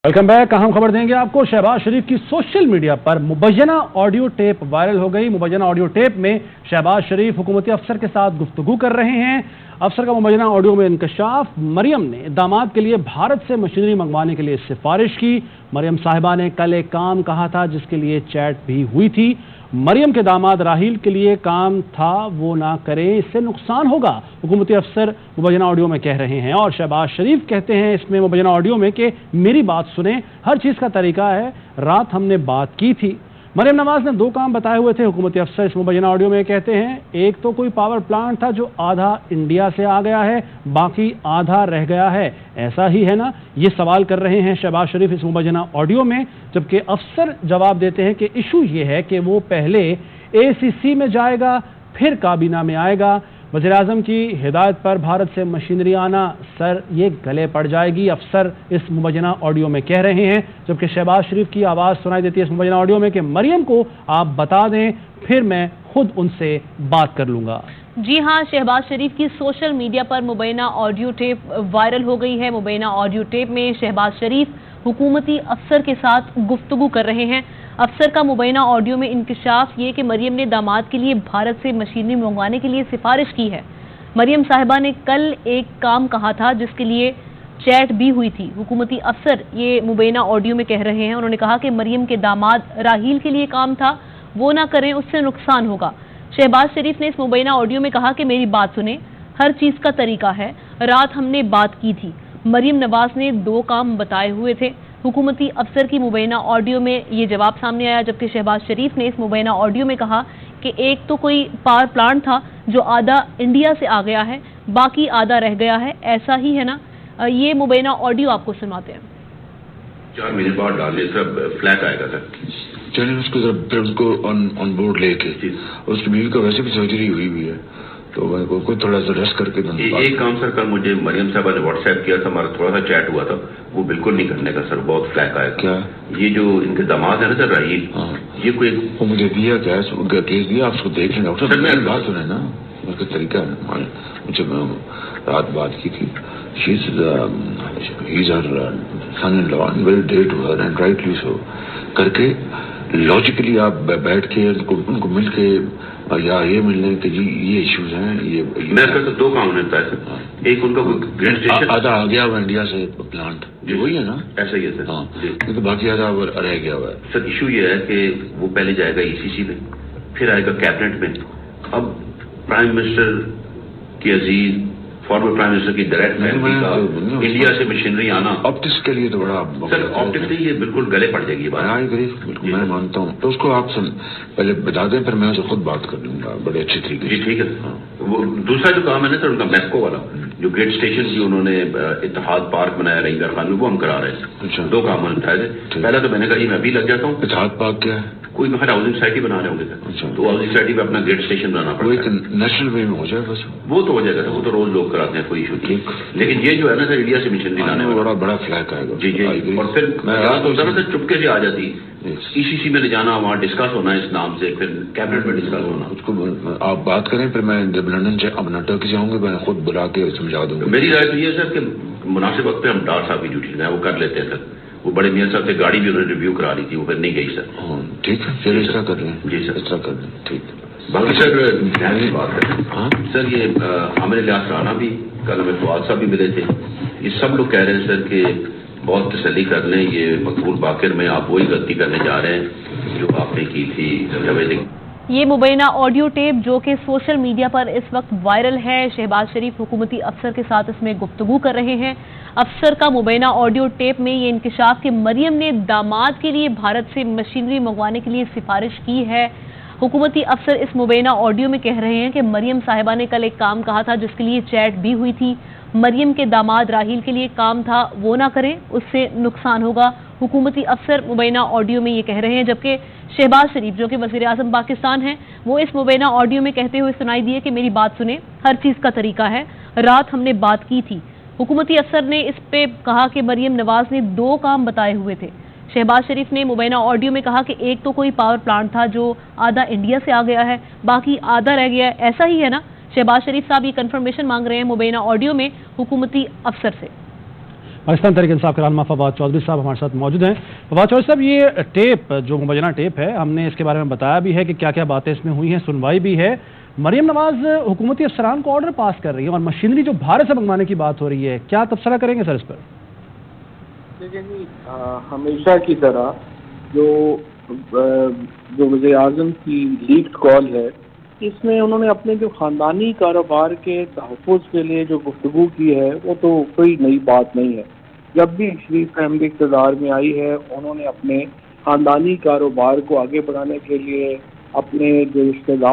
Welcome back. अहम खबर देंगे आपको। शहबाज शरीफ की सोशल मीडिया पर मुबैना ऑडियो टेप वायरल हो गई। मुबैना ऑडियो टेप में शहबाज शरीफ हुकूमती अफसर के साथ गुफ्तगू कर रहे हैं। अफसर का मुबैना ऑडियो में इंकशाफ। मरियम ने दामाद के लिए भारत से मशीनरी मंगवाने के लिए सिफारिश की। मरियम साहिबा ने कल एक काम कहा था जिसके लिए चैट भी हुई थी। मरियम के दामाद राहील के लिए काम था, वो ना करें, इससे नुकसान होगा, हुकूमती अफसर मुबैना ऑडियो में कह रहे हैं। और शहबाज शरीफ कहते हैं इसमें मुबैना ऑडियो में कि मेरी बात सुने, हर चीज़ का तरीका है, रात हमने बात की थी। मरियम नवाज ने 2 काम बताए हुए थे हुकूमती अफसर इस मुबैना ऑडियो में कहते हैं, एक तो कोई पावर प्लांट था जो आधा इंडिया से आ गया है, बाकी आधा रह गया है, ऐसा ही है ना, ये सवाल कर रहे हैं शहबाज शरीफ इस मुबैना ऑडियो में। जबकि अफसर जवाब देते हैं कि इशू ये है कि वो पहले ACC में जाएगा फिर काबीना में आएगा। वज़ीर-ए-आज़म की हिदायत पर भारत से मशीनरी आना, सर ये गले पड़ जाएगी, अफसर इस मुबैना ऑडियो में कह रहे हैं। जबकि शहबाज शरीफ की आवाज़ सुनाई देती है इस मुबैना ऑडियो में कि मरियम को आप बता दें, फिर मैं खुद उनसे बात कर लूँगा। जी हाँ, शहबाज शरीफ की सोशल मीडिया पर मुबैना ऑडियो टेप वायरल हो गई है। मुबैना ऑडियो टेप में शहबाज शरीफ हुकूमती अफसर के साथ गुफ्तगू कर रहे हैं। अफसर का मुबैना ऑडियो में इंकशाफ ये कि मरियम ने दामाद के लिए भारत से मशीनरी मंगवाने के लिए सिफारिश की है। मरियम साहिबा ने कल एक काम कहा था जिसके लिए चैट भी हुई थी। हुकूमती अफसर ये मुबैना ऑडियो में कह रहे हैं। उन्होंने कहा कि मरियम के दामाद राहील के लिए काम था, वो ना करें, उससे नुकसान होगा। शहबाज शरीफ ने इस मुबैना ऑडियो में कहा कि मेरी बात सुने, हर चीज़ का तरीका है, रात हमने बात की थी। मरियम नवाज ने 2 काम बताए हुए थे। हुकूमती अफसर की मुबैना ऑडियो में ये जवाब सामने आया। जबकि शहबाज शरीफ ने इस मुबैना ऑडियो में कहा कि एक तो कोई पावर प्लांट था जो आधा इंडिया से आ गया है, बाकी आधा रह गया है, ऐसा ही है ना। ये मुबैना ऑडियो आपको सुनाते हैं। 4 मिनट बाद डालने सब फ्लैट आएगा सर। चलिए उसको फिर उसको ऑन बोर्ड लेके, उसकी बीवी का वैसे भी सर्जरी हुई है तो को थोड़ा सा रेस्ट करके एक काम सर, कल मुझे मरियम साहबा ने व्हाट्सएप किया था, हमारा थोड़ा सा चैट हुआ था, वो बिल्कुल नहीं करने का सर, बहुत फ्लैक आएगा। क्या ये जो इनके दामाद है ना सर राहील, ये कोई वो मुझे दिया क्या केस दिया, आप उसको देख लें डॉक्टर साहब। मेरी बात सुने ना, उसका तरीका है, मुझे रात बात की थी, he's her son-in-law and very dear to her and rightly so करके लॉजिकली आप बैठ के उनको मिल के या ये मिल लें कि जी ये इश्यूज हैं। ये मैं कहता 2 काम होता है सर। एक उनका ग्रेड स्टेशन आधा आ गया हुआ इंडिया से प्लांट, वही है ना, ऐसा ही है सर। हाँ, तो बाकी आधा रह गया हुआ है सर। इशू ये है कि वो पहले जाएगा ECC में, फिर आएगा कैबिनेट में। अब प्राइम मिनिस्टर की अजीज, फॉर्मर प्राइम मिनिस्टर की डायरेक्ट इंडिया से मशीनरी आना ऑप्टिक्स के लिए तो बड़ा सर, ऑप्टिक्स ये बिल्कुल गले पड़ जाएगी बात। बिल्कुल मैं मानता हूँ, तो उसको आप पहले बता दें, फिर मैं उसे खुद बात कर लूंगा बड़े अच्छे तरीके से। जी ठीक है। वो दूसरा जो काम है ना सर, उनका मैस्को वाला जो ग्रेट स्टेशन की उन्होंने इत्तेहाद पार्क बनाया रईगर खान में, वो हम करा रहे हैं। अच्छा, 2 काम उन्होंने उठाए थे। पहला तो मैंने कहा मैं भी लग जाता हूँ। इत्तेहाद पार्क क्या है? कोई हाउसिंग सोसाइटी बना रहे होंगे सर। अच्छा, तो हाउसिंग सोसाइटी में अपना ग्रेट स्टेशन बनाना पड़ता है। नेशनल वे में हो जाए बस, वो तो हो जाएगा, वो तो रोज लोग कराते हैं, कोई इशू नहीं। लेकिन ये जो है ना सर, इंडिया से मशीनरी लाने में बड़ा फ्लैग आएगा। जी जी। और फिर सर चुपके से आ जाती, ECC में ले जाना, वहाँ डिस्कस होना इस नाम से, फिर कैबिनेट में डिस्कस होना। उसको आप बात करें, फिर मैं जब लंदन से अपना टर्की जाऊंगे मैं खुद बुला के समझा दूंगा। मेरी राय तो ये है सर कि मुनासिब वक्त पे हम डॉक्टर साहब की ड्यूटी लगाए, वो कर लेते हैं सर। वो बड़े मियाँ साहब से गाड़ी भी उन्होंने रिव्यू करा ली थी, वो फिर नहीं गई सर। ठीक है, फिर इस तरह कर लें। जी सर, इस तरह कर लें, ठीक। बाकी सर ध्यान की बात है सर, ये हमारे लिहाज राना भी कल हमें फवाद साहब भी मिले थे। ये सब लोग कह रहे हैं सर कि बहुत तसल्ली कर लें, ये मकबूल बाकिर में आप वही गलती करने जा रहे हैं जो आपने की थी जवेद। ये मुबैना ऑडियो टेप जो कि सोशल मीडिया पर इस वक्त वायरल है, शहबाज शरीफ हुकूमती अफसर के साथ इसमें गुफ्तगू कर रहे हैं। अफसर का मुबैना ऑडियो टेप में ये इंकशाफ कि मरियम ने दामाद के लिए भारत से मशीनरी मंगवाने के लिए सिफारिश की है। हुकूमती अफसर इस मुबैना ऑडियो में कह रहे हैं कि मरियम साहिबा ने कल एक काम कहा था जिसके लिए चैट भी हुई थी। मरियम के दामाद राहील के लिए काम था, वो ना करें, उससे नुकसान होगा। हुकूमती अफसर मुबैना ऑडियो में ये कह रहे हैं। जबकि शहबाज शरीफ जो कि वज़ीर-ए-आज़म पाकिस्तान हैं, वो इस मुबैना ऑडियो में कहते हुए सुनाई दिए कि मेरी बात सुने, हर चीज़ का तरीका है, रात हमने बात की थी। हुकूमती अफसर ने इस पे कहा कि मरियम नवाज ने 2 काम बताए हुए थे। शहबाज शरीफ ने मुबैना ऑडियो में कहा कि एक तो कोई पावर प्लांट था जो आधा इंडिया से आ गया है, बाकी आधा रह गया है, ऐसा ही है ना। शहबाज शरीफ साहब ये कंफर्मेशन मांग रहे हैं मुबैना ऑडियो में हुकूमती अफसर से। पाकिस्तान तहरीक इंसाफ के रहनुमा फवाद चौधरी साहब हमारे साथ मौजूद हैं। फवाद चौधरी साहब, ये टेप जो मुबैना टेप है, हमने इसके बारे में बताया भी है कि क्या क्या बातें इसमें हुई हैं, सुनवाई भी है। मरियम नवाज हुकूमती अफसरान को ऑर्डर पास कर रही है और मशीनरी जो भारत से मंगवाने की बात हो रही है, क्या तबसरा करेंगे सर इस पर? देखिए जी, हमेशा की तरह जो वज़ीर आज़म की लीक्ड कॉल है, इसमें उन्होंने अपने जो ख़ानदानी कारोबार के तहफ़्फ़ुज़ के लिए जो गुफ्तगू की है, वो तो कोई नई बात नहीं है। जब भी शरीफ फैमिली इक़्तिदार में आई है, उन्होंने अपने ख़ानदानी कारोबार को आगे बढ़ाने के लिए अपने जो रिश्तेदार